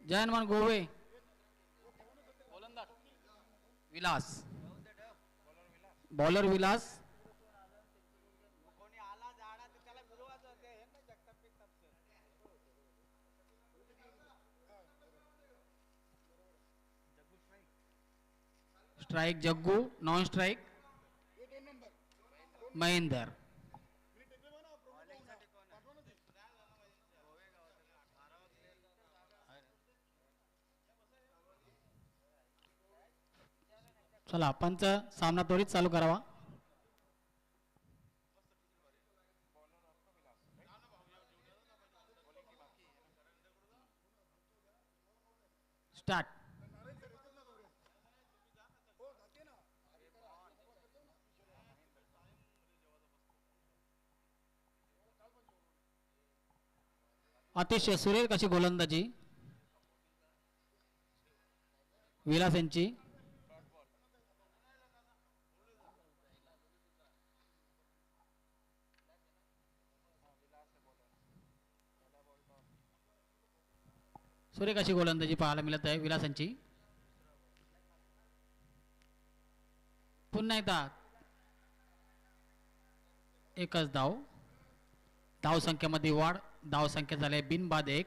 जयनमान गोवे Vilas bowler Vilas strike Jaggu non strike Mahendar चला पंच सामना त्वरित चालू करावा स्टार्ट अतिशय सुरेख अशी गोलंदाजी विलास यांची सुरेख अशी गोलंदाजी पाहायला मिळत आहे विलासांची पुन्हा एकदा एकच धाव संख्येमध्ये वाढ धाव संख्या झाली बिनबाद 1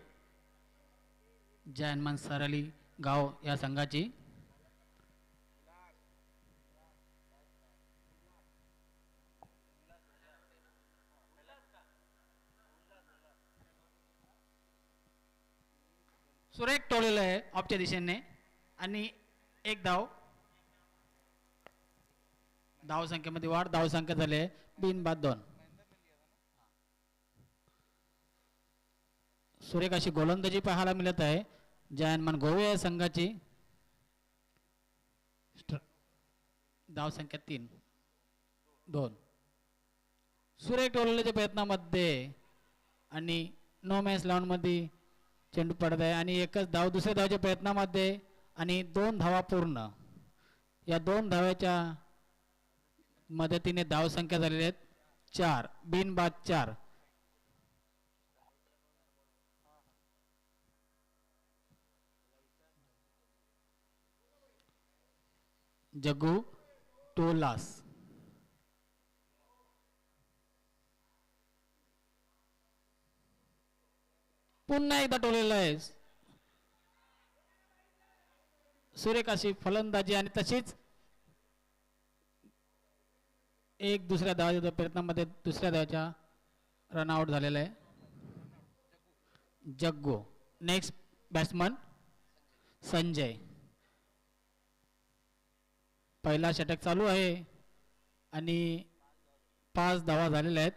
जयनमान सरली गाव या संघाची सुरेख टोळलेलं आहे ऑफच्या दिशेने आणि एक धाव संख्येमध्ये वाढ धाव संख्या झाली बिनबाद 2 सुरेख अशी गोलंदाजी पाहायला मिळत आहे जयनमान गोवे या संघाची धाव संख्या 3-2 सुरेख टोळलेच्या प्रयत्नामध्ये आणि नो मॅच लावून मध्ये चेंडू पडत आहे आणि एकच धाव दुसऱ्या धावच्या प्रयत्नामध्ये आणि 2 धावा पूर्ण या 2 धाव्याच्या मदतीने धाव संख्या झालेली आहेत 4 बिनबाद 4 जग्गू टोलास पुन्हा एकदा टोलेला आहे सुरेख अशी फलंदाजी आणि तशीच एक दुसऱ्या धावाच्या प्रयत्नामध्ये दुसऱ्या धावाच्या रनआउट झालेला आहे जग्गू नेक्स्ट बॅट्समन संजय पहिला षटक चालू आहे आणि 5 धावा झालेल्या आहेत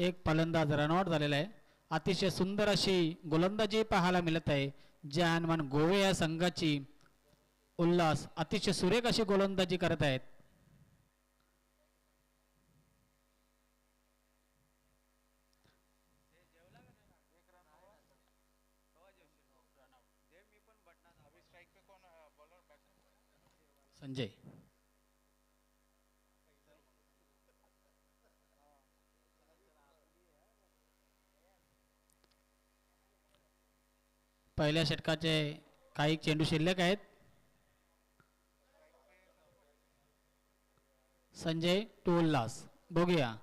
एक फलंदाज रनआउट झालेला आहे अतिशय सुंदर अशी गोलंदाजी पाहायला मिळत आहे जयनमान गोवे या संघाची उल्हास अतिशय सुरेख अशी गोलंदाजी करत आहेत संजय पहिल्या षटकाचे काही चेंडू शिल्लक आहेत संजय टू उल्हास बघूया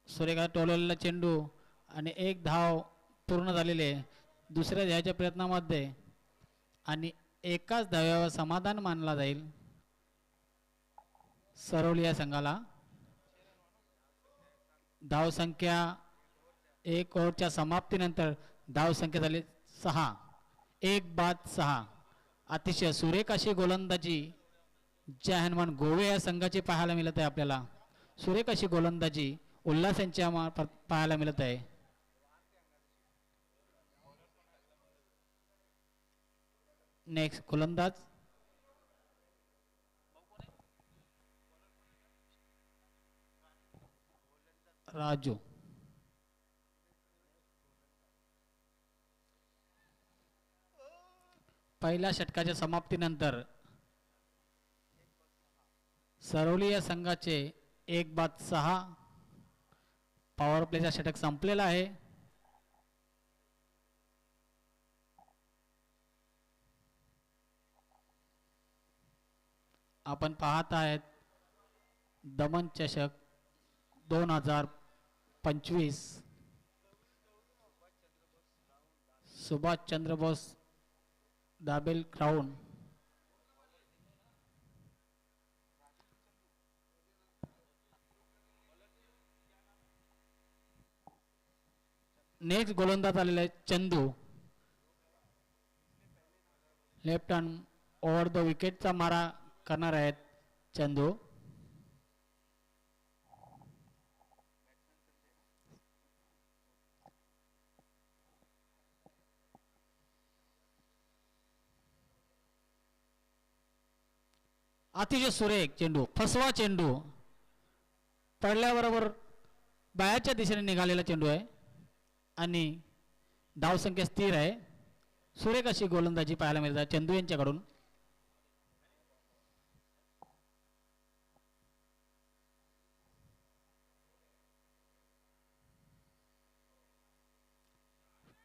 सुरेखा टोललेला चेंडू आणि एक धाव पूर्ण झालेले दुसऱ्या धावाच्या प्रयत्नामध्ये आणि एकाच धाव्यावर समाधान मानला जाईल सरवली या संघाला धाव संख्या 1 ओव्हरच्या समाप्तीनंतर धाव संख्या झाली 6 1 बाद 6 अतिशय सुरेख अशी गोलंदाजी जयनमान गोवे या संघाची पाहायला मिळत आहे आपल्याला सुरेख अशी गोलंदाजी उल्हास यांच्या पाहायला मिळत आहे नेक्स्ट गोलंदाज राजू पहिल्या षटकाच्या समाप्तीनंतर सरवली या संघाचे 1 बाद 6 पॉवर प्लेचा षटक संपलेला आहे. आपण पाहत आहेत दमन चषक 2025 सुभाष चंद्र बोस दाबेल ग्राउंड. नेक्स्ट गोलंदाज आलेला आहे Chandu. Left hand over the विकेटचा मारा करणार आहेत चंदू. अतिशय सुरेख चेंडू, फसवा चेंडू, पडल्याबरोबर बायाच्या दिशेने निघालेला चेंडू आहे आणि धावसंख्या स्थिर आहे. सुरेख अशी गोलंदाजी पाहायला मिळते चंदू यांच्याकडून.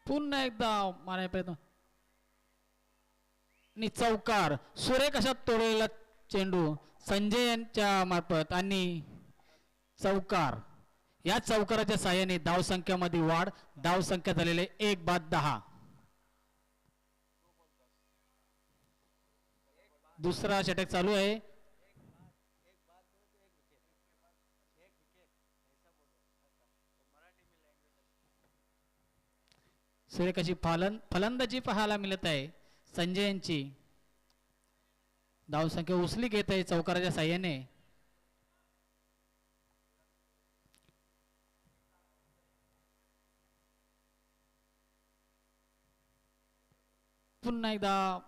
पुन्हा एकदा मारण्याचा प्रयत्न आणि चौकार. सुरेख अशा तोडलेला चेंडू संजय यांच्या मार्फत आणि चौकार. या चौकाराच्या साहाय्याने धावसंख्यामध्ये वाढ. धावसंख्या झालेले 1/10. दुसरा षटक चालू आहे. सुरेख अशी फलंदाजी पाहायला मिळत आहे संजय यांची. धावसंख्या उचली घेत आहे चौकाराच्या साहाय्याने. पुन्हा एकदा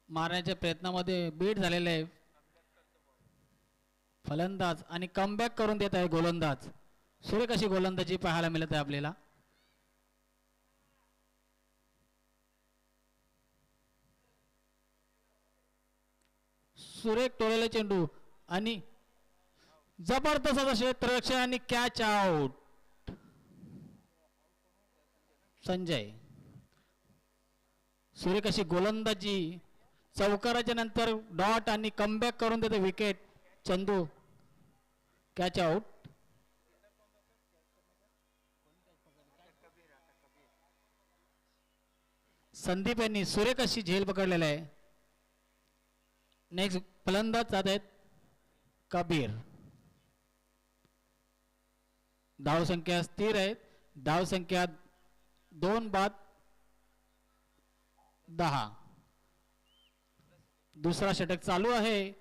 मारण्याच्या प्रयत्नामध्ये बीट झालेले आहे फलंदाज आणि कमबॅक करून देत आहे गोलंदाज. सुरेख अशी गोलंदाजी पाहायला मिळत आहे आपल्याला. सुरेख टोळलेला चेंडू आणि जबरदस्त असा क्षेत्ररक्षण आणि कॅच आउट. संजय. सुरेख अशी गोलंदाजी चौकाराच्या नंतर डॉट आणि कमबॅक करून देते wicket. Chandu catch out. Sandeep यांनी सुरेख अशी झेल पकडलेला आहे. नेक्स्ट फलंदाज जात आहेत कबीर. धावसंख्या स्थिर आहे. धावसंख्या 2/10. दुसरा षटक चालू आहे.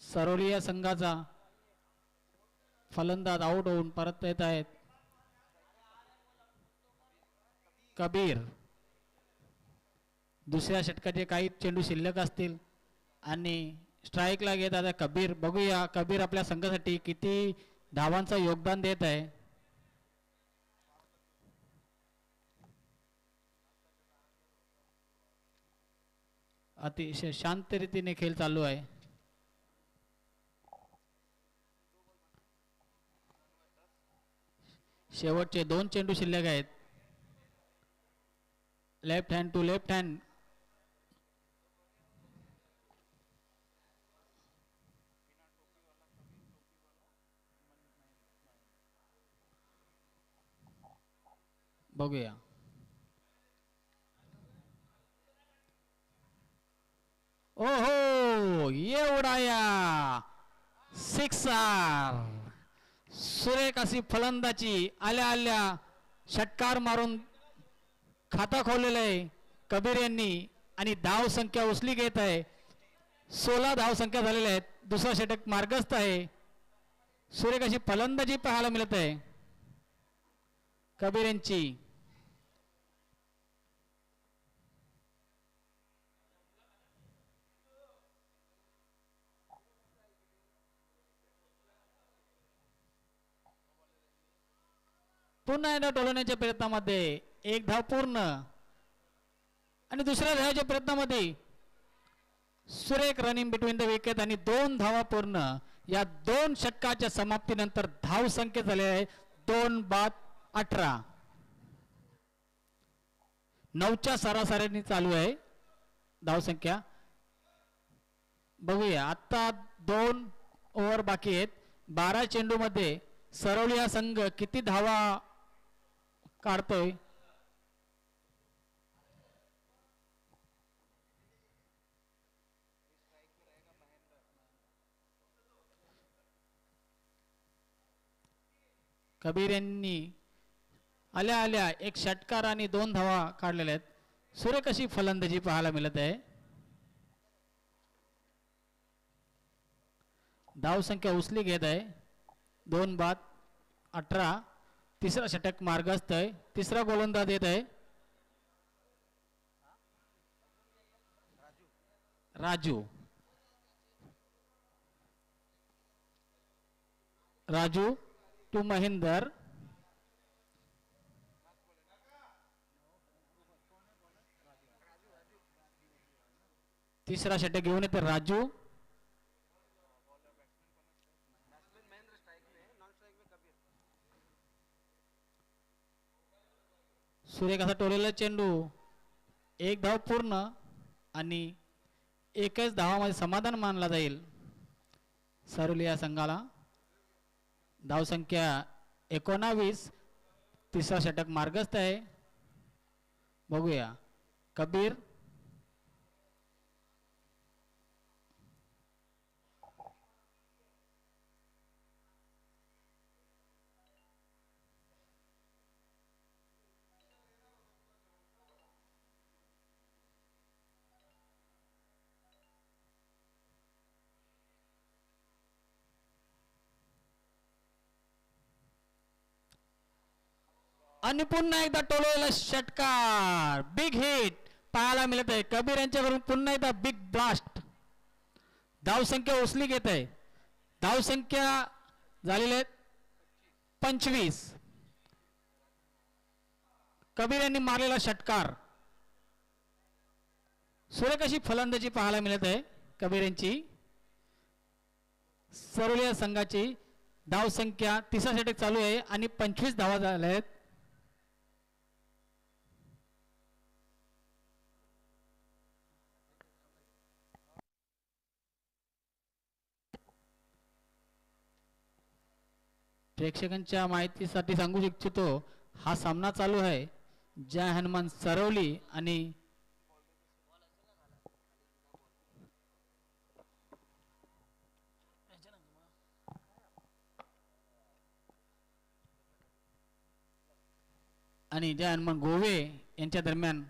सरोली या संघाचा फलंदाज आउट होऊन परत येत आहेत कबीर. दुसऱ्या षटकाचे काही चेंडू शिल्लक असतील आणि स्ट्राईकला घेत आता कबीर. बघूया कबीर आपल्या संघासाठी किती धावांचं योगदान देत आहे. अतिशय शांत रीतीने खेळ चालू आहे. शेवटचे 2 चेंडू शिल्लक आहेत. Left hand to left hand. बघूया. ओहो एवढा या सिक्सर. सुरेख अशी फलंदाजी आल्या आल्या षटकार मारून खाता खोललेलं आहे कबीर यांनी आणि धाव संख्या उचली घेत आहे. 16 धाव संख्या झालेल्या आहेत. दुसरा षटक मार्गस्थ आहे. सुरेख अशी फलंदाजी पाहायला मिळत आहे कबीर यांची. पुन्हा एकदा टोलवण्याच्या प्रयत्नामध्ये 1 धाव पूर्ण. आणि दुसऱ्या धावाच्या प्रयत्नामध्ये सुरेख रनिंग बिटवीन द विकेट आणि 2 धावा पूर्ण. या 2 षटकाच्या समाप्तीनंतर धाव संख्या झाले आहे 2/18. 9च्या सरासरीने चालू आहे धावसंख्या. बघूया आता 2 ओव्हर बाकी आहेत. 12 चेंडू मध्ये सरवली हा संघ किती धावा काढतोय. कबीर यांनी आल्या आल्या एक षटकार आणि 2 धावा काढलेल्या आहेत. सुरेख अशी फलंदाजी पाहायला मिळत आहे. धाव संख्या उचली घेत आहे 2/18. तिसरा षटक मार्गस्थ आहे. तिसरा गोलंदाज येत आहे राजू टू महेंदर. तिसरा षटक घेऊन येते राजू. सुरेख असा टोलेला चेंडू. 1 धाव पूर्ण आणि एकच धावामध्ये समाधान मानला जाईल सरवली या संघाला. धावसंख्या 19. तिसरा षटक मार्गस्थ आहे. बघूया कबीर आणि पुन्हा एकदा टोलवलेला षटकार. बिग हिट पाहायला मिळत आहे. कबीर यांच्याकडून पुन्हा एकदा बिग ब्लास्ट. धावसंख्या उचली घेत आहे. धावसंख्या झालेली आहे 25. कबीर यांनी मारलेला षटकार. सुरेख अशी फलंदाजी पाहायला मिळत आहे कबीर यांची. सरवली संघाची धावसंख्या तिसरा षटक चालू आहे आणि 25 धावा झाल्या आहेत. प्रेक्षकांच्या माहितीसाठी सांगू इच्छितो हा सामना चालू आहे जय हनुमान सरवली आणि जय हनुमान गोवे यांच्या दरम्यान.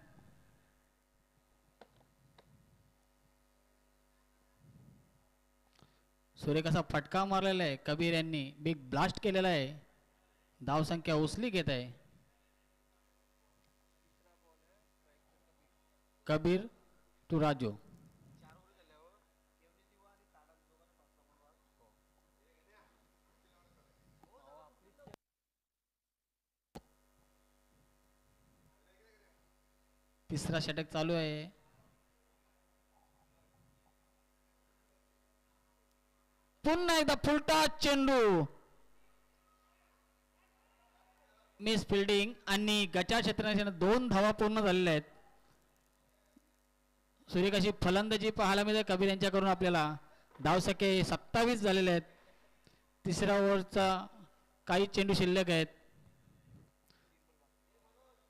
सुरेख असा फटका मारलेला आहे. कबीर यांनी बिग ब्लास्ट केलेला आहे. धावसंख्या उचली घेत आहे. कबीर टू राजू. तिसरा षटक चालू आहे. पुन्हा एकदा फुलटा चेंडू. मिस फिल्डिंग आणि गचा क्षेत्राने 2 धावा पूर्ण झालेल्या आहेत. सुरेख अशी फलंदाजी पाहायला मिळते कबीर यांच्याकडून आपल्याला. धावसंख्या 27 झालेले आहेत. तिसऱ्या ओव्हरचा काही चेंडू शिल्लक आहेत.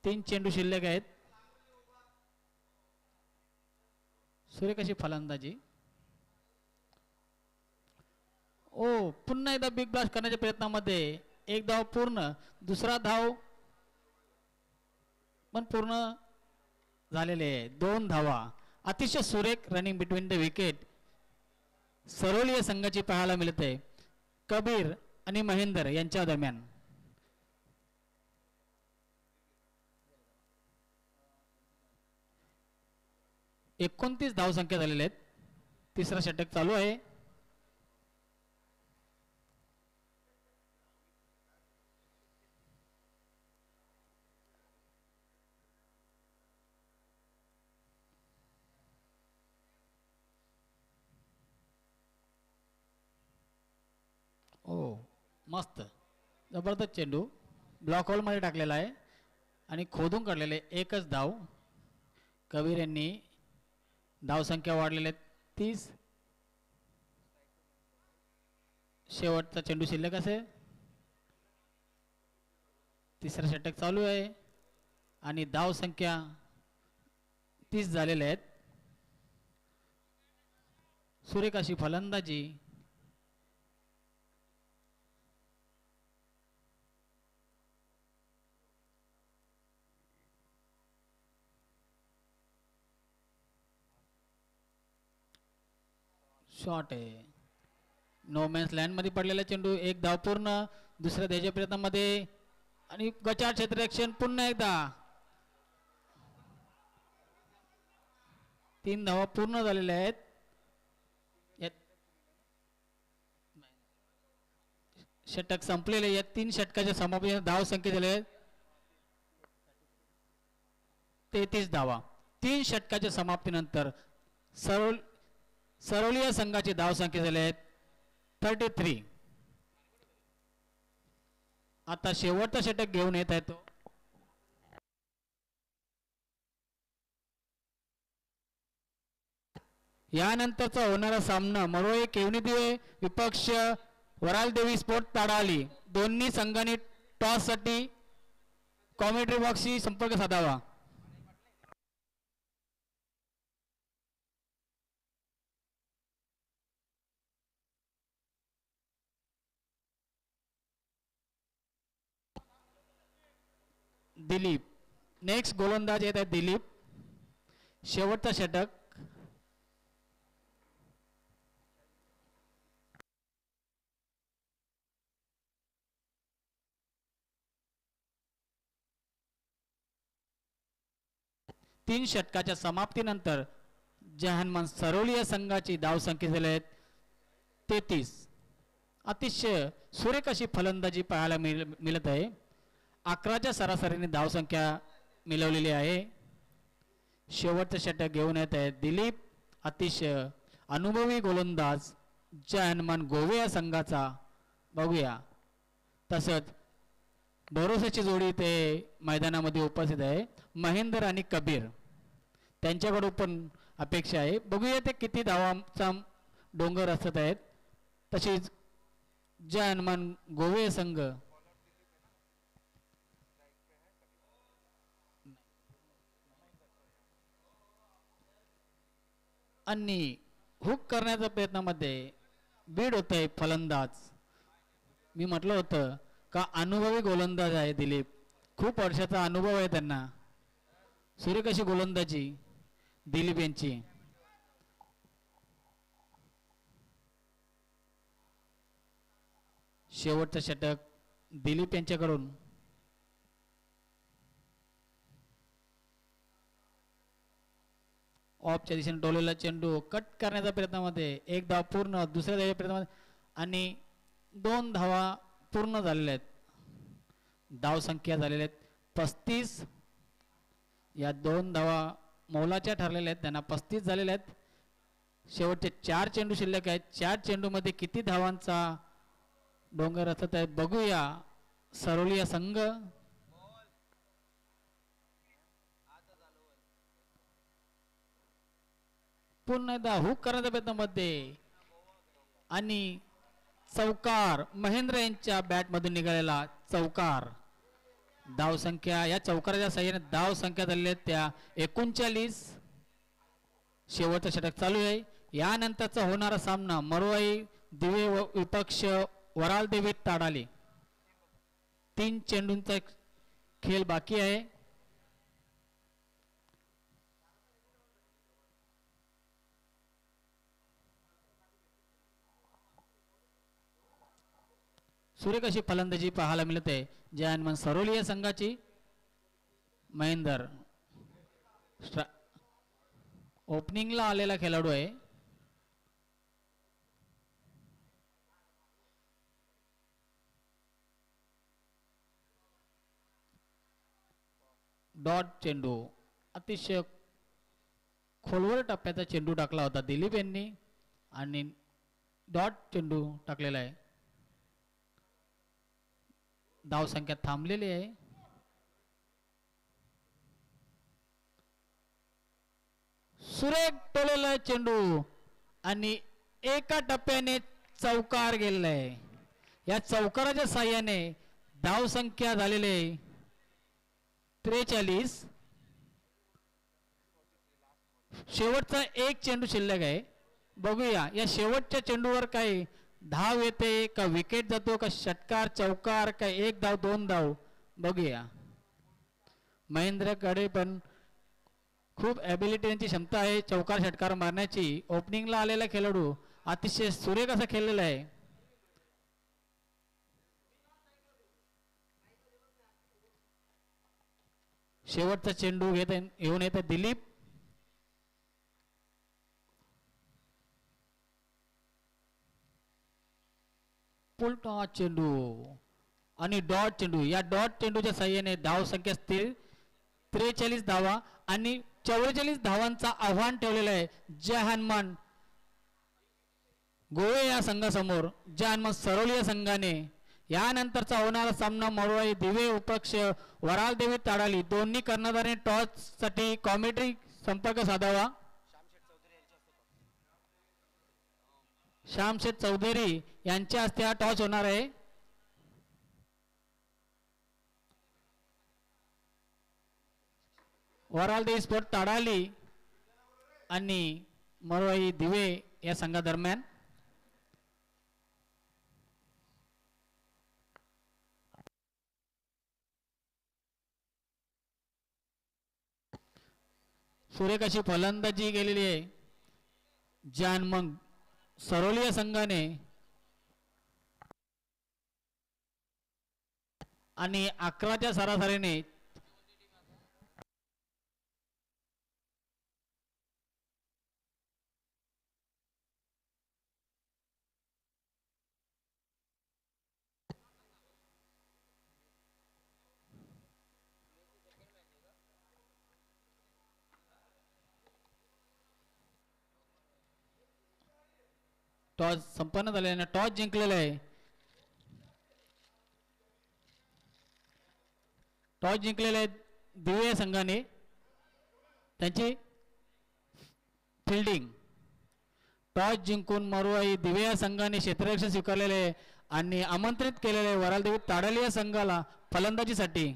3 चेंडू शिल्लक आहेत. सुरेख अशी फलंदाजी. ओ पुन्हा एकदा बिग ब्लास्ट करण्याच्या प्रयत्नामध्ये 1 धाव पूर्ण. दुसरा धाव पण पूर्ण झालेले आहे. 2 धावा. अतिशय सुरेख running between the wicket Saravali संघाची पाहायला मिळते कबीर आणि महेंदर यांच्या दरम्यान. एकोणतीस धावसंख्या झालेल्या आहेत. तिसरा षटक चालू आहे. ओ मस्त जबरदस्त चेंडू ब्लॉक होलमध्ये टाकलेला आहे आणि खोदून काढलेले एकच धाव. कबीर यांनी धावसंख्या वाढलेल्या 30. शेवटचा चेंडू शिल्लक असेल. तिसरा षटक चालू आहे आणि धावसंख्या 30 झालेल्या आहेत. सुरेख अशी फलंदाजी शॉट आहे. नो मॅन्स लँड मध्ये पडलेला चेंडू एक धाव पूर्ण. दुसऱ्या ध्येय प्रयत्नामध्ये आणि गचाळ क्षेत्ररक्षण पुन्हा एकदा 3 धावा पूर्ण झालेल्या आहेत. षटक संपलेले या 3 षटकाच्या समाप्ती धाव संख्या झाले 33 धावा. 3 षटकाच्या समाप्तीनंतर सरवली या संघाची धाव संख्या झाले आहेत 33. आता शेवटचा षटक घेऊन येत आहे तो यानंतरचा होणारा सामना मरोळे केवनी दिवे विपक्ष वराल देवी स्पोर्ट ताडाली. दोन्ही संघांनी टॉस साठी कॉमेंट्री बॉक्सशी संपर्क साधावा. दिलीप नेक्स्ट गोलंदाज येत आहे. दिलीप शेवटचा षटक. तीन षटकाच्या समाप्तीनंतर जहानमान सरोली या संघाची धाव संख्या झाली आहेत 33. अतिशय सुरेख अशी फलंदाजी पाहायला मिळत आहे. 11च्या सरासरीने धाव संख्या मिळवलेली आहे. शेवटचं षटक घेऊन येत आहे दिलीप. अतिशय अनुभवी गोलंदाज जहानमान गोवे या संघाचा बघूया. तसंच भरोसाची जोडी ते मैदानामध्ये उपस्थित आहे महेंद्र आणि कबीर. त्यांच्याकडून पण अपेक्षा आहे. बघूया ते किती धावांचा डोंगर असत आहेत. तशीच जहानमान गोवे संघ आणि हुक करण्याच्या प्रयत्नामध्ये बीड होत आहे फलंदाज. मी म्हटलं होतं का अनुभवी गोलंदाज आहे दिलीप. खूप वर्षाचा अनुभव आहे त्यांना. सुरेख अशी गोलंदाजी दिलीप यांची. शेवटचं षटक दिलीप यांच्याकडून. ऑफच्या दिशेने डोलेला चेंडू कट करण्याच्या प्रयत्नामध्ये एक धाव पूर्ण. दुसऱ्या धाव प्रयत्नामध्ये आणि 2 धावा पूर्ण झालेल्या आहेत. धाव संख्या झालेल्या आहेत 35. या 2 धावा मौलाच्या ठरलेल्या आहेत. त्यांना 35 झालेल्या आहेत. शेवटचे 4 चेंडू शिल्लक आहेत. 4 चेंडू मध्ये किती धावांचा डोंगर असत आहे बघूया. सरोली संघ पुन्हा एकदा हुक करण्याच्या प्रयत्नामध्ये आणि चौकार. महेंद्र यांच्या बॅट मधून निघालेला चौकार. धाव संख्या या चौकाराच्या साह्याने धाव संख्या झालेल्या आहेत त्या 39. शेवटचं षटक चालू आहे. यानंतरचा होणारा सामना मरोळी दिवे विपक्ष वराल देवी ताडाली. 3 चेंडूंचा खेळ बाकी आहे. सुरेख अशी फलंदाजी पाहायला मिळते जहानमान सरोली या संघाची. महेंदर ओपनिंगला आलेला खेळाडू आहे. डॉट चेंडू अतिशय खोलवर टप्प्याचा चेंडू टाकला होता दिलीप यांनी आणि डॉट चेंडू टाकलेला आहे. धावसंख्या थांबलेली आहे. सुरेख टोलेला चेंडू आणि एका टप्प्याने चौकार गेलेला आहे. या चौकाराच्या साह्याने धावसंख्या झालेले 43. शेवटचा एक चेंडू शिल्लक आहे. बघूया या शेवटच्या चेंडूवर काही धाव येते का, विकेट जातो का, षटकार चौकार का, एक धाव दोन धाव. बघूया. महेंद्रकडे पण खूप ॲबिलिटी यांची क्षमता आहे चौकार षटकार मारण्याची. ओपनिंगला आलेला खेळाडू अतिशय सुरेख असा खेळलेला आहे. शेवटचा चेंडू घेऊन येते दिलीप. फुल टॉस चेंडू आणि डॉट चेंडू. या डॉट चेंडूच्या साह्याने धाव संख्या स्थिर 43 धावा आणि 44 धावांचा आव्हान ठेवलेलं आहे जय हनुमान गोवे या संघासमोर. जय हनुमान सरोली या संघाने यानंतरचा होणारा सामना मरोळी दिवे उपक्ष वराल देवी ताडाली दोन्ही कर्णधारांनी टॉस साठी कॉमेंट्री संपर्क साधावा. श्यामशेठ चौधरी यांच्या हस्ते हा टॉस होणार आहे. वराल देवी स्पोर्ट ताडाली आणि मरोळी दिवे या संघादरम्यान. सुरेख अशी फलंदाजी केलेली आहे जान मग सरोली या संघाने आणि 11च्या सरासरीने टॉस संपन्न झाल्याने टॉस जिंकलेला आहे. टॉस जिंकलेले आहेत दिवे संघाने. त्यांची फिल्डिंग टॉस जिंकून मरोळी दिवे या संघाने क्षेत्ररक्षण स्वीकारलेले आहे आणि आमंत्रित केलेले वरालदेवी ताडाली या संघाला फलंदाजीसाठी.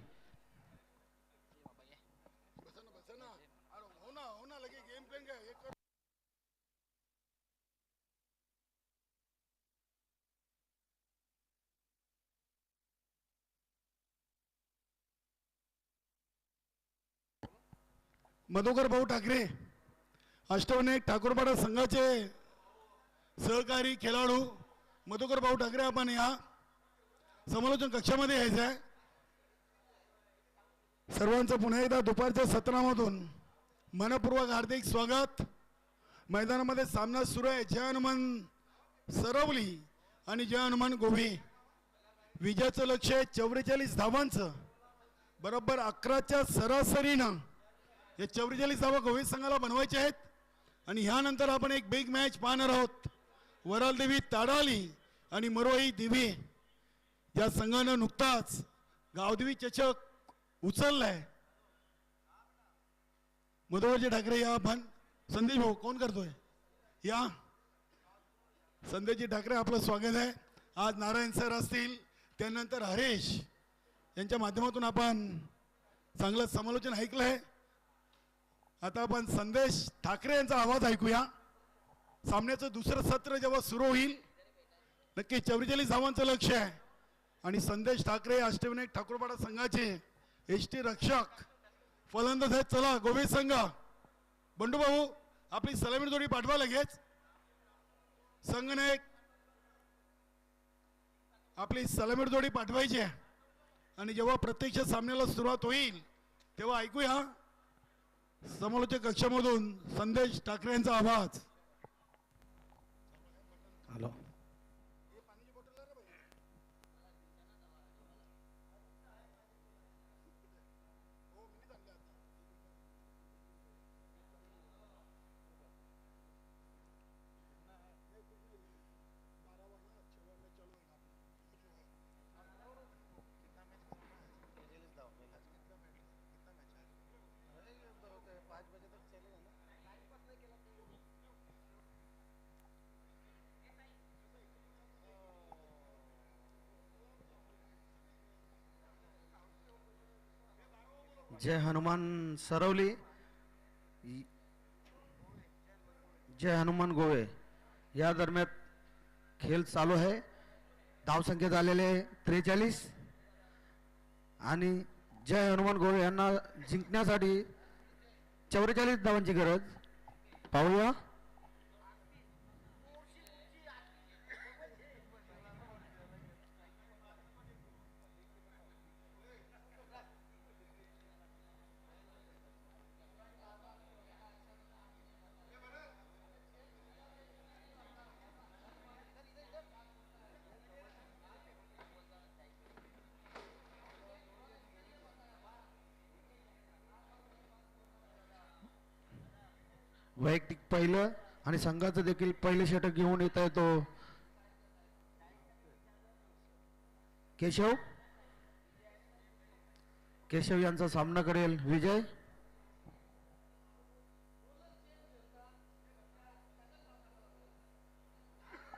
मधुकर भाऊ ठाकरे अष्टविनायक ठाकूरपाडा संघाचे सहकारी खेळाडू मधुकर भाऊ ठाकरे आपण या समालोचन कक्षामध्ये यायचं आहे. सर्वांचं पुन्हा एकदा दुपारच्या सत्रामधून मनपूर्वक हार्दिक स्वागत. मैदानामध्ये सामना सुरू आहे. जय हनुमान सरवली आणि जय हनुमान गोभी. विजयाचं लक्ष आहे 44 धावांचं. बरोबर 11च्या सरासरीनं या 44 धावा गोवी संघाला बनवायचे आहेत. आणि ह्यानंतर आपण एक बिग मॅच पाहणार आहोत. वरालदेवी ताडाली आणि मरोळी दिवे या संघानं नुकताच गावदेवी चषक उचललाय. मधुकरजी ठाकरे या आपण. संदेश भाऊ कोण करतोय या. संदेशजी ठाकरे आपलं स्वागत आहे. आज नारायण सर असतील त्यानंतर हरेश यांच्या माध्यमातून आपण चांगलं समालोचन ऐकलंय. आता आपण संदेश ठाकरे यांचा आवाज ऐकूया. सामन्याचं दुसरं सत्र जेव्हा सुरू होईल नक्की 44 धावांचं लक्ष आहे आणि संदेश ठाकरे अष्टविनायक ठाकूरपाडा संघाचे एसटी रक्षक फलंदाज आहेत. चला गोवे संघ बंडू भाऊ आपली सलामी जोडी पाठवा लगेच. संघनायक आपली सलामी जोडी पाठवायची आहे आणि जेव्हा प्रत्यक्ष सामन्याला सुरुवात होईल तेव्हा ऐकूया समालोचक कक्षामधून संदेश ठाकरे यांचा आवाज. हॅलो जय हनुमान सरवली, जय हनुमान गोवे या दरम्यान खेळ चालू आहे. धावसंख्या झालेले 43 आणि जय हनुमान गोवे यांना जिंकण्यासाठी 44 धावांची गरज. पाहूया वैयक्तिक पहिलं आणि संघाचं देखील पहिले षटक घेऊन येत आहे तो केशव. केशव यांचा सामना करेल विजय.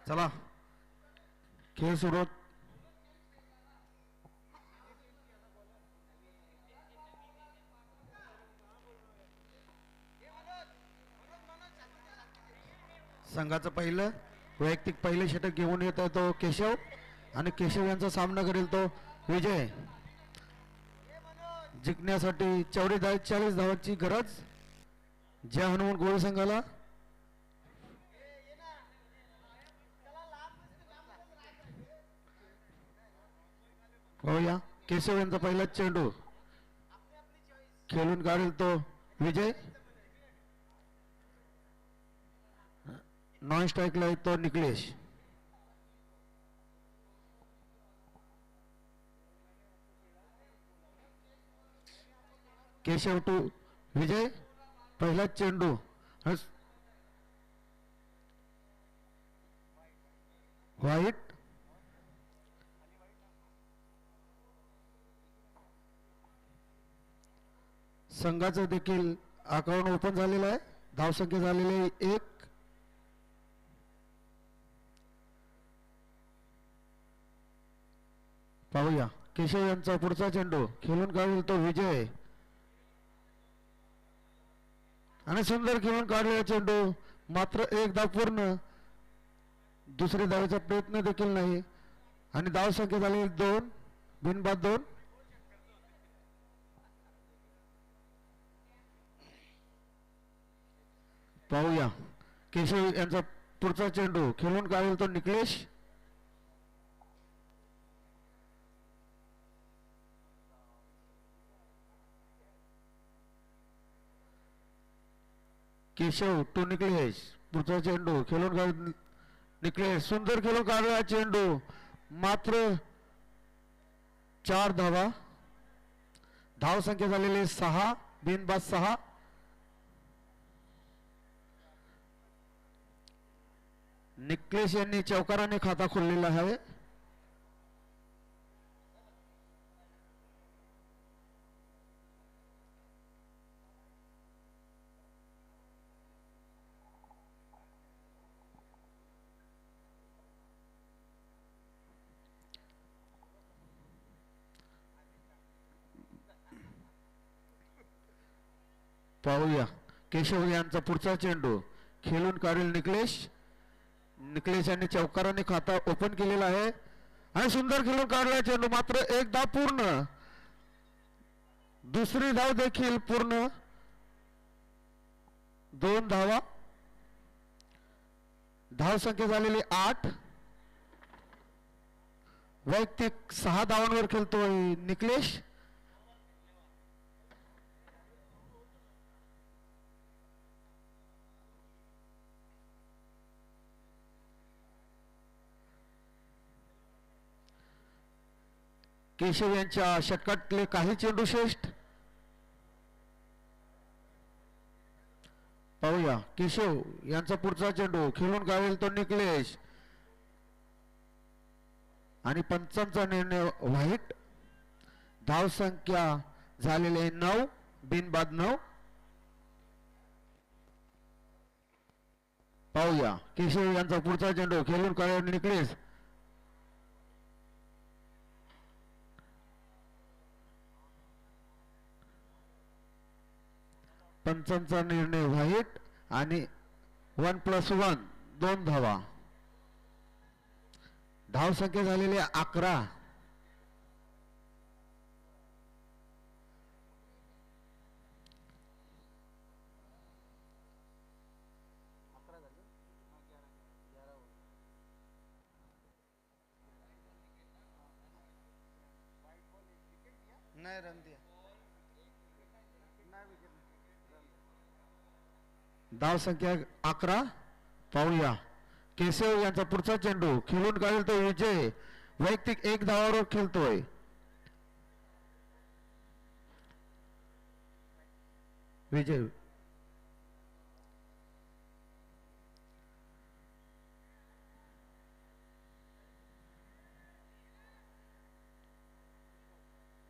चला खेळ सुरू. संघाचं पहिलं वैयक्तिक पहिले षटक घेऊन येत आहे तो केशव आणि केशव यांचा सामना करेल तो विजय. जिंकण्यासाठी 44 धावांची गरज जय हनुमान गोळे संघाला. पाहूया केशव यांचा पहिला चेंडू खेळून काढेल तो विजय. नॉन स्ट्राईकला तो निकलेश. केशव टू विजय. पहिला चेंडू व्हाईट. संघाचं देखील अकाउंट ओपन झालेलं आहे. धावसंख्या झालेली आहे 1. पाहूया केशव यांचा पुढचा चेंडू खेळून काढेल तो विजय आणि सुंदर खेळून काढलेला चेंडू मात्र एक धाव पूर्ण. दुसरी धावेचा प्रयत्न देखील नाही आणि धाव संख्या झाली 2 बिनबाद 2. पाहूया केशव यांचा पुढचा चेंडू खेळून काढेल तो निकलेश. केशव टू निकलेश. पुढचा चेंडू खेळून काढ निकलेश. सुंदर खेळून काढला चेंडू मात्र 4 धावा. धाव संख्या झालेले 6 बिनबाद 6. निकलेश यांनी चौकाराने खाता खोललेला आहे. पाहूया केशव यांचा पुढचा चेंडू खेळून काढेल निकलेश. निकलेश यांनी चौकाराने खाता ओपन केलेला आहे आणि सुंदर खेळून काढला चेंडू मात्र एक धाव पूर्ण. दुसरी धाव देखील पूर्ण. 2 धावा. धाव संख्या झालेली 8. वैयक्तिक 6 धावांवर खेळतोय निकलेश. केशव यांच्या षटकातले काही चेंडू श्रेष्ठ. पाहूया केशव यांचा पुढचा चेंडू खेळून काढेल तो निकलेश आणि पंचांचा निर्णय व्हाईट. धाव संख्या झालेले 9 बिनबाद 9. पाहूया केशव यांचा पुढचा चेंडू खेळून काढेल निकलेश. पंचांचा निर्णय व्हाईट आणि 1+1 2 धावा. धाव संख्या झालेली 11. धाव संख्या 11. पाहूया केशव यांचा पुढचा चेंडू खेळून काढेल तो विजय. वैयक्तिक 1 धावावर खेळतोय. विजय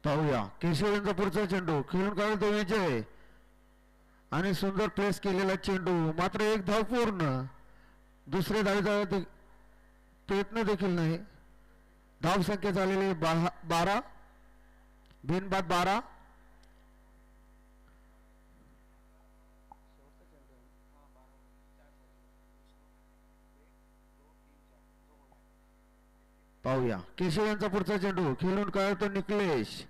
पाहूया केशव यांचा पुढचा चेंडू खेळून काढेल तो विजय आणि सुंदर प्लेस केलेला चेंडू मात्र 1 धाव पूर्ण. दुसरे धावेचा प्रयत्न देखील नाही. धाव संख्या झालेली 12. बिनबाद 12. पाहूया केशव यांचा पुढचा चेंडू खेळून काढतो निकलेश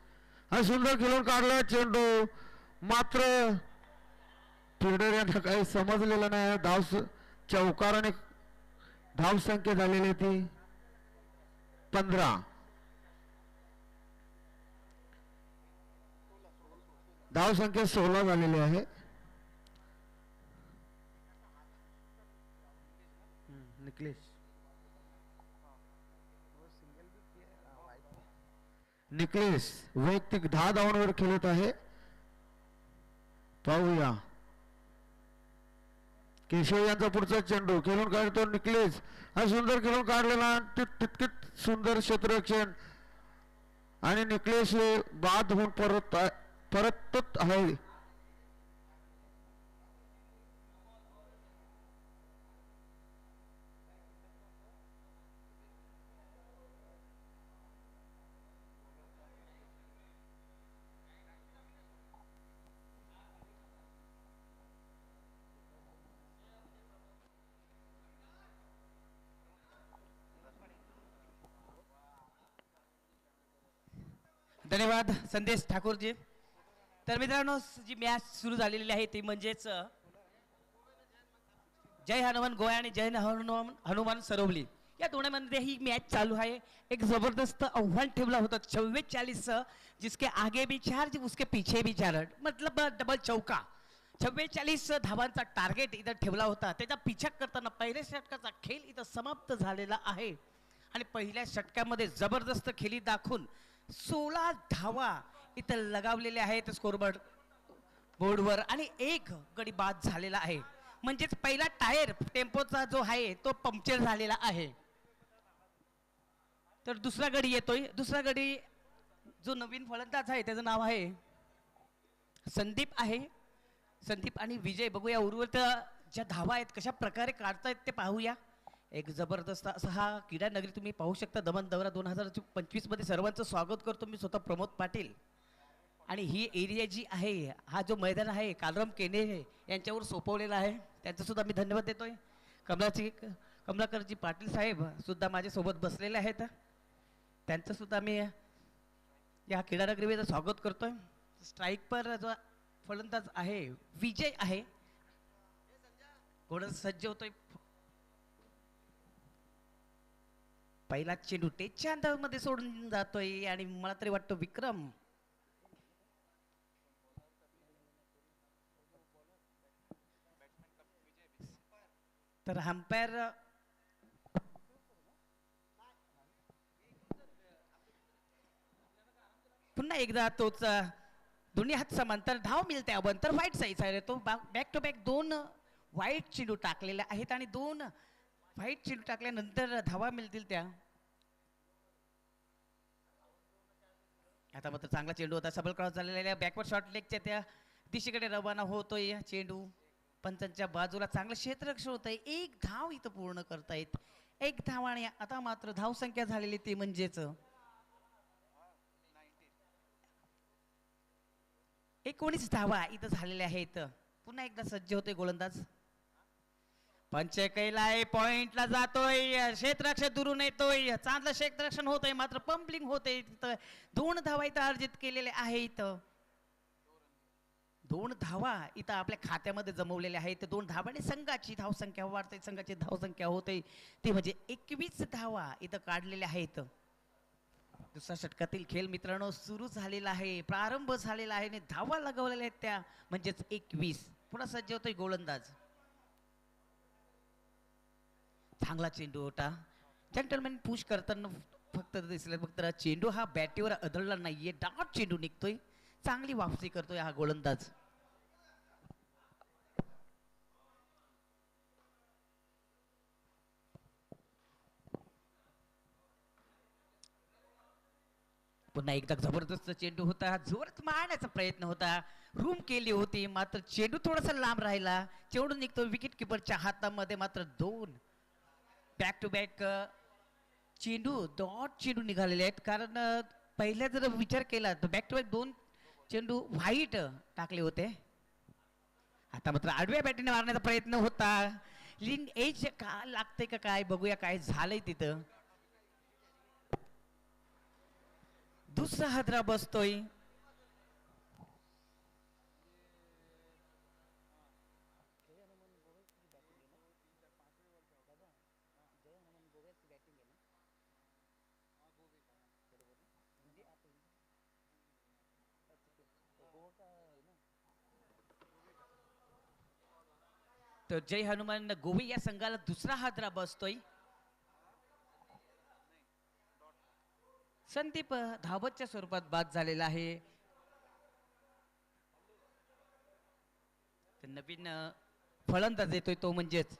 हा सुंदर खेळून काढला चेंडू मात्र फिल्डर यांना काही समजलेलं नाही. धाव चौकाराने धाव संख्या झालेली ती 15. धाव संख्या 16 झालेली आहे. निकलेश निकलेश वैयक्तिक 10 धावांवर खेळत आहे. पाहूया केशव यांचा पुढचा चेंडू खेळून काढतो निकलेश हा सुंदर खेळून काढलेला तितकीच सुंदर क्षेत्ररक्षण आणि निकलेश बाद होऊन परतत आहे. धन्यवाद संदेश ठाकूरजी. तर मित्रांनो जी मॅच सुरू झालेली आहे ती म्हणजेच जय हनुमान गोवा आणि जय हनुमान सरोवली या टुर्नामेंटमध्ये ही मॅच चालू आहे. एक जबरदस्त आव्हान ठेवला होता 44 जिसके आगे भी 4 उसके पीछे भी 4 मतलब डबल चौका 44 धावांचा टार्गेट इथं ठेवला होता. त्याचा पिछा करताना पहिल्या षटकाचा खेळ इथं समाप्त झालेला आहे आणि पहिल्या षटकामध्ये जबरदस्त खेळी दाखवून 16 धावा इथं लगावलेल्या आहेत स्कोरबोर्ड बोर्डवर आणि 1 गडी बाद झालेला आहे. म्हणजेच पहिला टायर टेम्पोचा जो आहे तो पंक्चर झालेला आहे. तर दुसरा गडी येतोय. दुसरा गडी जो नवीन फलंदाज आहे त्याचं नाव आहे संदीप आहे. संदीप आणि विजय बघूया उर्वरित ज्या धावा आहेत कशा प्रकारे काढतायत ते पाहूया. एक जबरदस्त असा हा क्रीडा नगरी तुम्ही पाहू शकता. दमन दौरा 2025 मध्ये सर्वांचं स्वागत करतो मी स्वतः प्रमोद पाटील. आणि ही एरिया जी आहे हा जो मैदान आहे कालराम केने यांच्यावर सोपवलेला आहे त्यांचं सुद्धा मी धन्यवाद देतोय. कमलाकरजी पाटील साहेब सुद्धा माझ्यासोबत बसलेले आहेत. त्यांचं सुद्धा मी या क्रीडा नगरीमध्ये स्वागत करतोय. स्ट्राईक पर जो फलंदाज आहे विजय आहे थोडं सज्ज होतोय. पहिला चेंडू टेच्या अंदाजामध्ये सोडून जातोय आणि मला तरी वाटतं विक्रम तर अंपायर पुन्हा एकदा तोच दोन्ही हात समांतर धाव मिळते अवंतर वाईट साईड आहे तो बॅक टू बॅक 2 वाईट चेंडू टाकलेले आहेत आणि 2 वाईट चेंडू टाकल्यानंतर धावा मिळतील त्या. आता मात्र चांगला चेंडू होता सबल क्रॉस झालेल्या बॅकवर्ड शॉट लेगच्या त्या दिशेकडे रवाना होतोय चेंडू. पंचांच्या बाजूला चांगलं क्षेत्ररक्षण होतंय. 1 धाव इथं पूर्ण करतायत. 1 धाव आणि आता मात्र धाव संख्या झालेली ती म्हणजेच 19 धावा इथं झालेल्या आहेत. पुन्हा एकदा सज्ज होतोय गोलंदाज. पंच केलाय, पॉइंटला जातोय, क्षेत्ररक्षक दुरून येतोय, चांगलं क्षेत्ररक्षण होतंय, मात्र पंपलिंग होतंय तिथं. 2 धावा इथं अर्जित केलेले आहे. इथं 2 धावा इथं आपल्या खात्यामध्ये जमवलेल्या आहेत. 2 धावाने संघाची धावसंख्या वाढते, संघाची धावसंख्या होते ती म्हणजे 21 धावा इथं काढलेल्या आहेत. दुसऱ्या षटकातील खेळ मित्रांनो सुरू झालेला आहे, प्रारंभ झालेला आहे आणि धावा लगवलेल्या आहेत त्या म्हणजेच 21. पुन्हा सज्ज होतोय गोलंदाज. चांगला चेंडू होता, जंटलमॅन पुश करताना फक्त दिसले, फक्त चेंडू हा बॅटीवर आदळला नाहीये, डाट चेंडू निघतोय, चांगली वापसी करतोय हा गोलंदाज. पुन्हा एकदा जबरदस्त चेंडू होता, जोरात मारण्याचा प्रयत्न होता, रूम केली होती, मात्र चेंडू थोडासा लांब राहिला, चेंडू निघतो विकेट किपरच्या हातामध्ये. मात्र 2 बॅक टू बॅक चेंडू डॉट चेंडू निघालेले आहेत, कारण पहिल्या जर विचार केला तर बॅक टू बॅक 2 चेंडू व्हाईट टाकले होते. आता मात्र आडव्या बॅटीने मारण्याचा प्रयत्न होता, लिंग एज का लागते का काय बघूया काय झालंय तिथं. दुसरा हादरा बसतोय. तर जय हनुमान गोवे या संघाला दुसरा हादरा बसतोय. संदीप धावतच्या स्वरूपात बाद झालेला आहे. नवीन फलंदाज येतोय तो म्हणजेच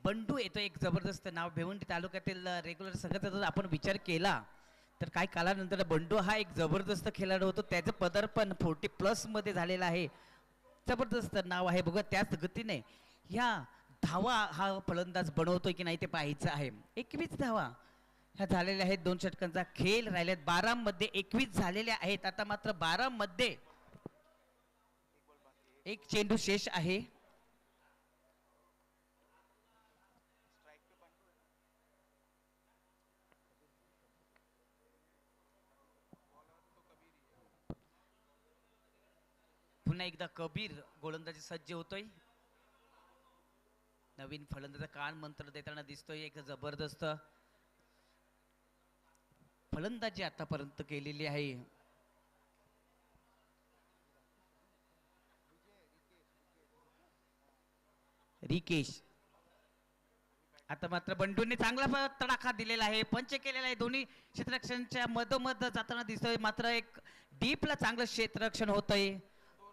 बंडू येतोय. एक जबरदस्त नाव, भिवंडी तालुक्यातील रेग्युलर संघाचा जर आपण विचार केला तर काही कालानंतर बंडू हा एक जबरदस्त खेळाडू होतो, त्याचं पदार्पण 40+ मध्ये झालेलं आहे. जबरदस्त नाव आहे. बघा त्याच गतीने ह्या धावा हा फलंदाज बनवतोय की नाही ते पाहायचं आहे. 21 धावा ह्या झालेल्या आहेत. 2 षटकांचा खेळ राहिल्यात. 12 मध्ये 21 झालेल्या आहेत. आता मात्र 12 मध्ये एक चेंडू शेष आहे. पुन्हा एकदा कबीर गोलंदाजी सज्ज होतोय. नवीन फलंदाजा कान मंत्र देताना दिसतोय. एक जबरदस्त फलंदाजी आतापर्यंत केलेली आहे. रिकेश. आता मात्र बंडूंनी चांगला तडाखा दिलेला आहे, पंच केलेला आहे. दोन्ही क्षेत्ररक्षणच्या मधोमध जाताना दिसतोय, मात्र एक डीपला चांगलं क्षेत्ररक्षण होतंय.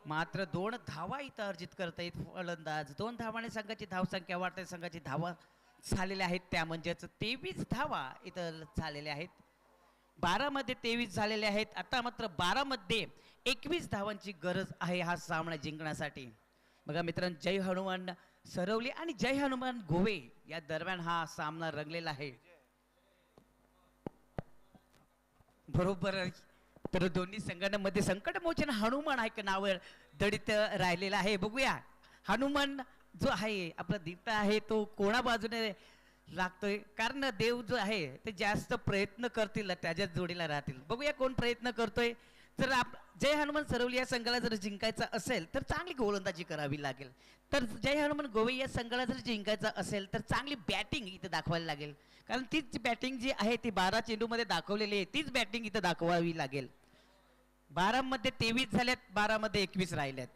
मात्र 2 धावा इथं अर्जित करतायत फलंदाज. 2 धावाने संघाची धावसंख्या वाढते, संघाची धावा झालेल्या आहेत त्या म्हणजेच 23 धावा इथं झालेल्या आहेत. 12 मध्ये 23 झालेले आहेत. आता मात्र 12 मध्ये 21 धावांची गरज आहे हा सामना जिंकण्यासाठी. बघा मित्रांनो, जय हनुमान सरवली आणि जय हनुमान गोवे या दरम्यान हा सामना रंगलेला आहे. बरोबर. तर दोन्ही संघांमध्ये संकटमोचन हनुमान आहे का नाव दडित राहिलेला आहे. बघूया हनुमान जो आहे आपला दीप्ता आहे तो कोणा बाजूने लागतोय, कारण देव जो आहे ते जास्त प्रयत्न करतील त्याच्याच जोडीला राहतील. बघूया कोण प्रयत्न करतोय. जर जय हनुमान सरवली या संघाला जर जिंकायचं असेल तर चांगली गोलंदाजी करावी लागेल. तर जय हनुमान गोवे या संघाला जर जिंकायचं असेल तर चांगली बॅटिंग इथे दाखवायला लागेल, कारण तीच बॅटिंग जी आहे ती 12 चेंडूमध्ये दाखवलेली आहे, तीच बॅटिंग इथे दाखवावी लागेल. 12 मध्ये 23 झाल्यात, 12 मध्ये 21 राहिल्यात.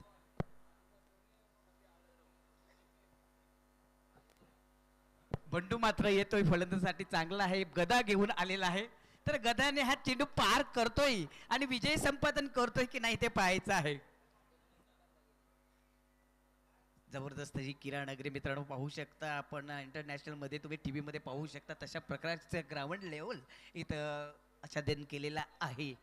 बंडू मात्र येतोय फलंदाजीसाठी, चांगला आहे, गदा घेऊन आलेला आहे. तर गदाने हा चेंडू पार करतोय आणि विजय संपादन करतोय की नाही ते पाहायचं आहे. जबरदस्त ही किरण नगरी मित्रांनो पाहू शकता आपण, इंटरनॅशनल मध्ये तुम्ही टीव्ही मध्ये पाहू शकता तशा प्रकारचं ग्राउंड लेवल इथं आच्छादन केलेला आहे.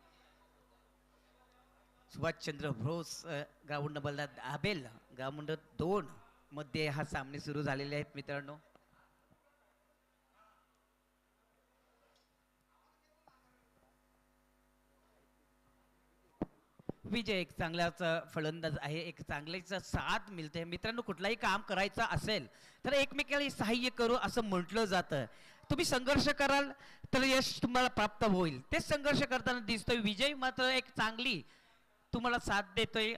सुभाषचंद्र बोस ग्राउंड नंबर आबेल ग्राउंड 2 मध्ये हा सामने सुरू झालेले आहेत मित्रांनो. विजय एक चांगलाच फलंदाज आहे, एक चांगल्याच साथ मिळते. मित्रांनो, कुठलाही काम करायचं असेल तर एकमेकाला सहाय्य करू असं म्हटलं जातं. तुम्ही संघर्ष कराल तर यश तुम्हाला प्राप्त होईल. तेच संघर्ष करताना दिसतोय. विजय मात्र एक चांगली तुम्हाला साथ देतोय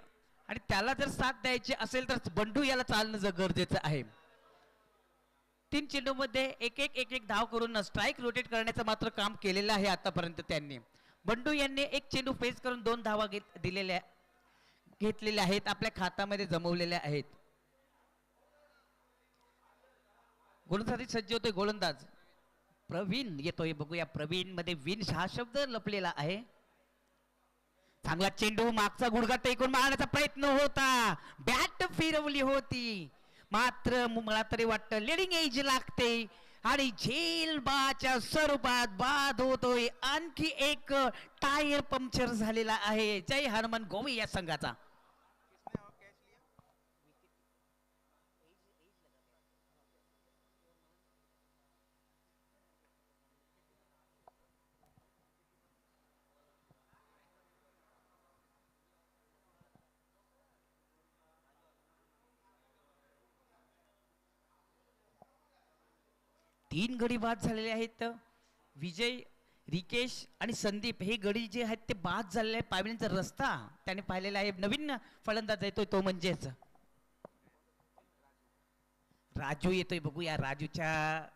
आणि त्याला जर साथ द्यायची असेल तर बंडू याला चालणं गरजेचं आहे. 3 चेंडूमध्ये एक एक धाव करून स्ट्राईक रोटेट करण्याचं मात्र काम केलेलं आहे आतापर्यंत त्यांनी. बंडू यांनी एक चेंडू फेस करून 2 धावा घेतलेल्या आहेत, आपल्या खात्यामध्ये जमवलेल्या आहेत. गोलंदाजी सज्ज होतोय गोलंदाज प्रवीण येतोय. बघूया प्रवीण मध्ये विन हा शब्द लपलेला आहे. चांगला चेंडू मागचा गुडघा टेकून मारण्याचा प्रयत्न होता, बॅट फिरवली होती, मात्र मला तरी वाटतं लिडिंग एज लागते आणि झेल बाच्या स्वरूपात बाद होतोय. आणखी एक टायर पंक्चर झालेला आहे जय हनुमान गोवे या संघाचा. तीन गडी बाद झालेले आहेत. विजय, रिकेश आणि संदीप हे गडी जे आहेत ते बाद झालेले आहेत. पायविणीचा रस्ता त्याने पाहिलेला आहे. नवीन फलंदाज येतोय तो म्हणजेच राजू येतोय. बघूया राजूच्या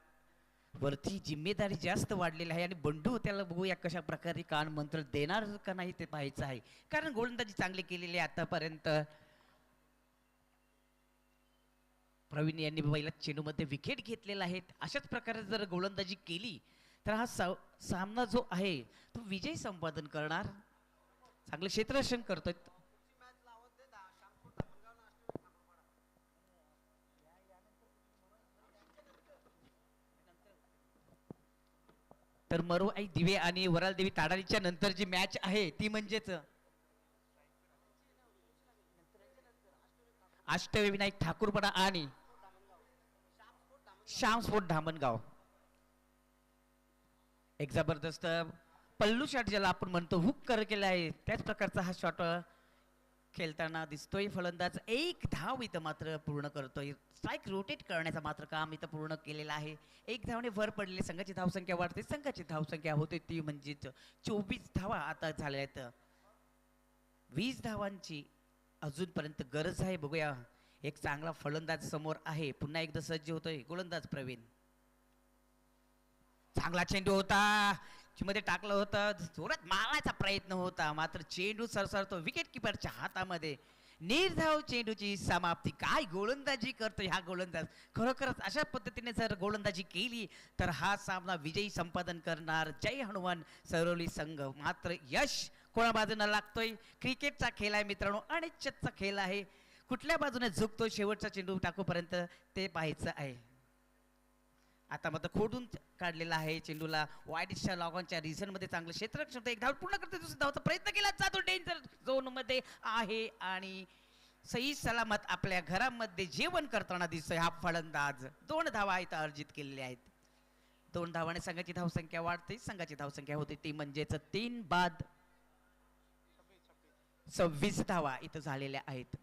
वरती जिम्मेदारी जास्त वाढलेली आहे आणि बंडू त्याला बघूया कशा प्रकारे कान मंत्र देणार का नाही ते पाहायचं आहे, कारण गोलंदाजी चांगली केलेली आहे आतापर्यंत. प्रवीण यांनी पहिल्या चेंडूमध्ये विकेट घेतलेला आहे. अशाच प्रकारे जर गोलंदाजी केली तर हा सामना जो आहे तो विजय संपादन करणार. चांगलं क्षेत्ररक्षण करतोय. तर मरो आई दिवे आणि वराल देवी ताडालीच्या नंतर जी मॅच आहे ती म्हणजेच अष्टविनायक ठाकूरपडा आणि श्याम स्पोर्ट धामणगाव. एक जबरदस्त पल्लू शॉट ज्याला आपण म्हणतो हुक कर केला आहे त्याच प्रकारचा हा शॉट खेळताना दिसतोय. फलंदाज एक धाव इथं मात्र पूर्ण करतोय. स्ट्राईक रोटेट करण्याचं मात्र काम इथं पूर्ण केलेलं आहे. एक धावने भर पडलेली संघाची धावसंख्या वाढते. संघाची धावसंख्या होते ती म्हणजेच 24 धावा आता झाल्या आहेत. 20 धावांची अजूनपर्यंत गरज आहे. बघूया एक चांगला फलंदाज समोर आहे. पुन्हा एकदा सज्ज होतोय गोलंदाज प्रवीण. चांगला चेंडू होता, मध्ये टाकला होता, जोरात मारायचा प्रयत्न होता, मात्र चेंडू सरसरतो विकेट किपरच्या हातामध्ये. निर्धाव चेंडूची समाप्ती. काय गोलंदाजी करतोय हा गोलंदाज. खरोखरच अशा पद्धतीने जर गोलंदाजी केली तर हा सामना विजयी संपादन करणार जय हनुमान सरवली संघ. मात्र यश कोणा बाजूने लागतोय. क्रिकेटचा खेळ आहे मित्रांनो, अनिश्चितचा खेळ आहे. कुठल्या बाजूने झुकतो शेवटचा चेंडू टाकूपर्यंत ते पाहायचं आहे. आता मात्र खोडून काढलेला आहे चेंडूला. वाईडच्या लॉगॉनच्या रिझन मध्ये चांगलं क्षेत्ररक्षण. एक धाव पूर्ण करते, दुसऱ्या धावचा प्रयत्न केला जातो. डेंजर झोन मध्ये आहे आणि सही सलामत आपल्या घरामध्ये जेवण करताना दिसतोय हा फलंदाज. 2 धावा इथं अर्जित केलेल्या आहेत. 2 धावाने संघाची धावसंख्या वाढते. संघाची धावसंख्या होते ती म्हणजेच 3 बाद 26 धावा इथं झालेल्या आहेत.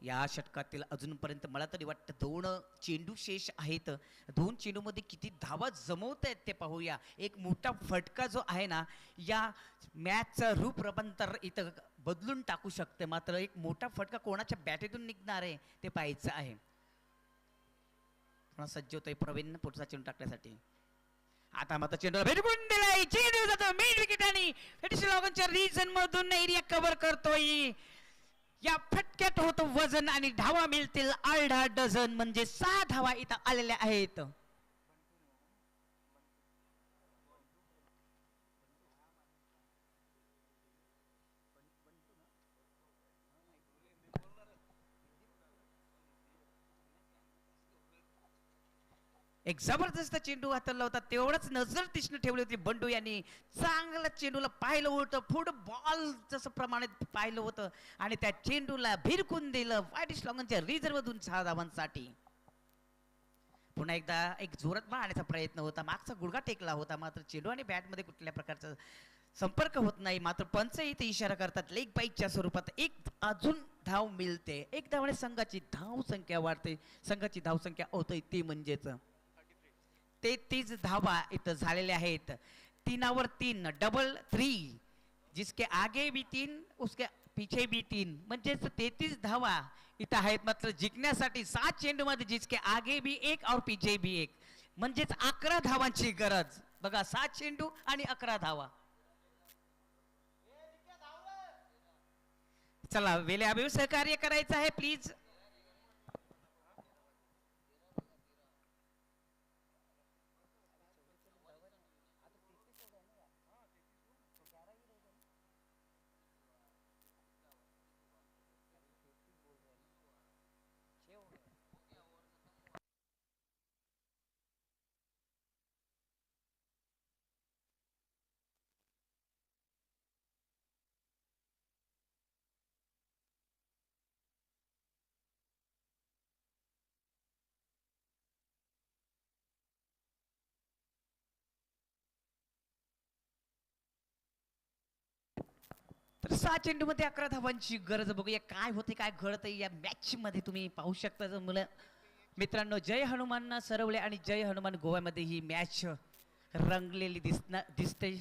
या षटकातील अजूनपर्यंत मला तरी वाटतं 2 चेंडू शेष आहेत. 2 चेंडूमध्ये किती धावा जमवत आहेत ते पाहूया. एक मोठा फटका जो आहे ना या मॅचचं रूप रूपांतर इथं बदलून टाकू शकते. मात्र एक मोठा फटका कोणाच्या बॅटेतून निघणार आहे ते पाहायचं आहे. सज्ज होतोय प्रवीण पुढचा चेंडू टाकण्यासाठी. आता मात्र चेंडूला भेटून दिलाय. चेंडू जातो मेन विकेट आणि रिजन मधून एरिया कव्हर करतोय. या फटक्यात होतं वजन आणि धावा मिळतील 1/2 डझन म्हणजे 6 धावा इथं आलेल्या आहेत. एक जबरदस्त चेंडू हाताळला होता. तेवढंच नजर तीक्ष्ण ठेवली होती बंडू यांनी. चांगलं चेंडूला पाहिलं होतं, फुटबॉल जसं प्रमाणित पाहिलं होतं आणि त्या चेंडूला भिरकून दिलं वाईट लॉंगनच्या रिझर्व मधून 6 धावांसाठी. पुन्हा एकदा एक जोरात मारण्याचा प्रयत्न होता, मागचा गुडघा टेकला होता, मात्र चेंडू आणि बॅटमध्ये कुठल्या प्रकारचा संपर्क होत नाही. मात्र पंच इथे इशारा करतात लेग बाईकच्या स्वरूपात एक अजून धाव मिळते. एक धावाने संघाची धाव संख्या वाढते. संघाची धाव संख्या होते ती म्हणजेच 33 धावा इथं झालेल्या आहेत. 3 3 डबल 3, जिसके आगे भी 3 उसके पीछे भी 3, म्हणजेच 33 धावा इथं आहेत. मात्र जिंकण्यासाठी 7 चेंडू मध्ये जिसके आगे भी 1 और पीछे भी 1, म्हणजेच 11 धावांची गरज. बघा 7 चेंडू आणि 11 धावा. चला वेले अभिव सहकार्य करायचं आहे प्लीज. तर 6 चेंडू मध्ये 11 धावांची गरज. बघूया काय होते काय घडतंय या मॅच मध्ये. तुम्ही पाहू शकता मुलं मित्रांनो, जय हनुमान सरवळे आणि जय हनुमान गोव्यामध्ये ही मॅच रंगलेली दिसते.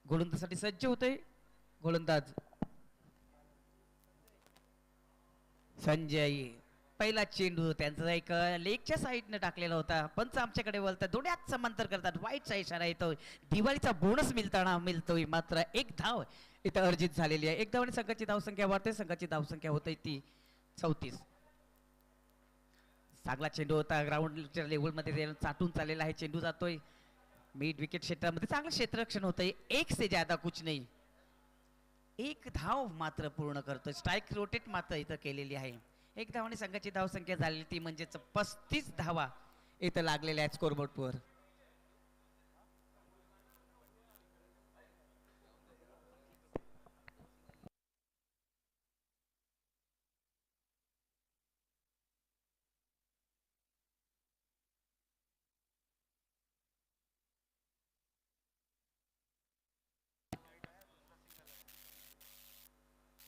गोलंदाजासाठी सज्ज होते गोलंदाज संजय. पहिला चेंडू त्यांचा एक लेगच्या साईडने टाकलेला होता. पंच आमच्याकडे बोलतात, दोन्यात समांतर करतात. वाईटचा इशारा येतोय. दिवाळीचा बोनस मिळतोय. मात्र एक धाव इथं अर्जित झालेली आहे. एक धावाने संघाची धावसंख्या वाढते. संघाची धावसंख्या होते ती 34. चांगला चेंडू होता. ग्राउंडच्या लेवलमध्ये चाटून चाललेला आहे. चेंडू जातोय मिड विकेट क्षेत्रामध्ये. चांगलं क्षेत्ररक्षण होतंय. 1 से ज्यादा कुछ नाही. एक धाव मात्र पूर्ण करतोय. स्ट्राईक रोटेट मात्र इथं केलेली आहे. एक धावाने संघाची धाव संख्या झालेली ती म्हणजेच 35 धावा इथं लागलेल्या आहेत स्कोरबोर्डवर.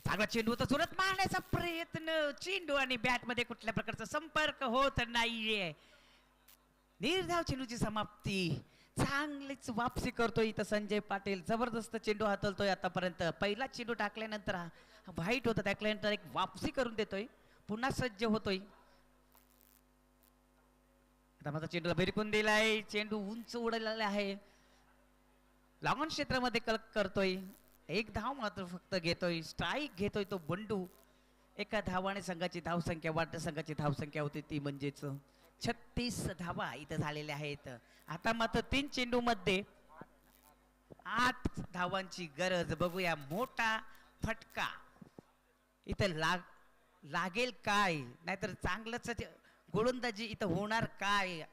चांगला चेंडू होता. जोरात मारण्याचा प्रयत्न. चेंडू आणि बॅट मध्ये कुठल्या प्रकारचा संपर्क होत नाहीये. निर्धाव चेंडूची समाप्ती. चांगलीच वापसी करतोय इथं संजय पाटील. जबरदस्त चेंडू हातलतोय आतापर्यंत. पहिला चेंडू टाकल्यानंतर व्हाईट होता, टाकल्यानंतर एक वापसी करून देतोय. पुन्हा सज्ज होतोय. आता माझा चेंडूला भिरकून दिलाय. चेंडू उंच उडलेला आहे. लॉंग क्षेत्रामध्ये कलक करतोय. एक धाव मात्र फक्त घेतोय. स्ट्राईक घेतोय तो बंडू. एका धावाने संघाची धावसंख्या वाढते. संघाची धावसंख्या होती ती म्हणजेच 36 धावा इथं झालेल्या आहेत. आता मात्र 3 चेंडू मध्ये 8 धावांची गरज. बघूया मोठा फटका इथं लागेल काय, नाहीतर चांगलंच गोलंदाजी इथं होणार काय.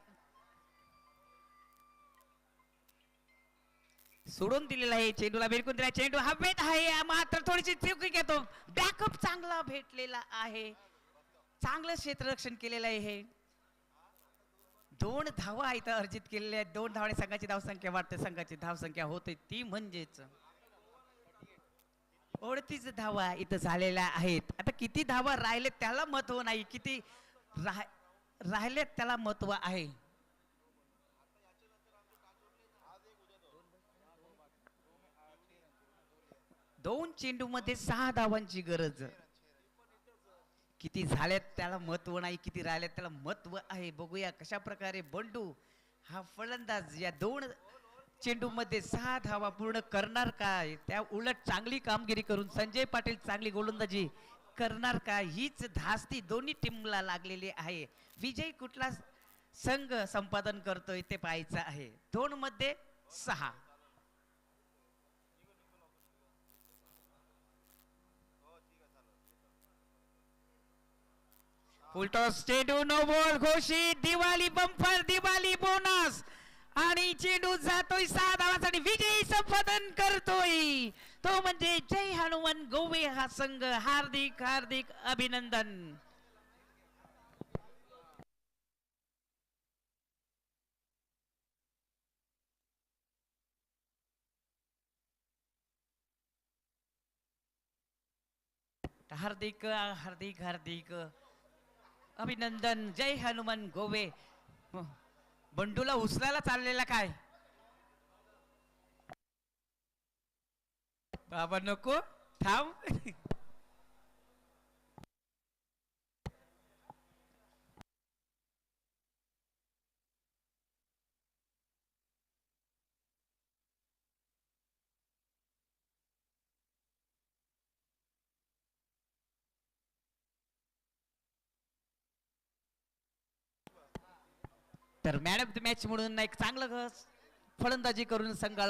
सोडून दिलेला आहे. चेंडूला भिरकून दिला. चेंडू हवेत आहे मात्र थोडीशी चुकी घेतो. बॅकअप चांगला भेटलेला आहे. चांगलं क्षेत्ररक्षण केलेलं आहे. हे 2 धावा इथं अर्जित केलेल्या आहेत. 2 धावाने संघाची धावसंख्या वाढते. संघाची धावसंख्या होते ती म्हणजेच 38 धावा इथं झालेल्या आहेत. आता किती धावा राहिले त्याला महत्व नाही, किती राहिले त्याला महत्व आहे. 2 चेंडू मध्ये 6 धावांची गरज. किती झाल्यात त्याला महत्व नाही, किती राहिल्यात त्याला महत्व आहे. बघूया कशा प्रकारे बंडू हा फलंदाज या 2 चेंडू मध्ये 6 धावा पूर्ण करणार काय, त्या उलट चांगली कामगिरी करून संजय पाटील चांगली गोलंदाजी करणार का, हीच धास्ती दोन्ही टीमला लागलेली आहे. विजय कुठला संघ संपादन करतोय ते पाहायचं आहे. 2 मध्ये 6. उलटा चेंडू नो बॉल घोषित. दिवाळी बंपर दिवाळी बोनस आणि चेंडू जातोय 6 धावांसाठी. विजयी संपादन करतोय तो म्हणजे जय हनुमान गोवे हा संघ. हार्दिक हार्दिक अभिनंदन. हार्दिक हार्दिक हार्दिक अभिनंदन. जय हनुमान गोवे. बंडूला उचलायला चाललेला काय बाबा नको थांब. तर मॅन ऑफ द मॅच म्हणून एक चांगलं फलंदाजी करून संघाला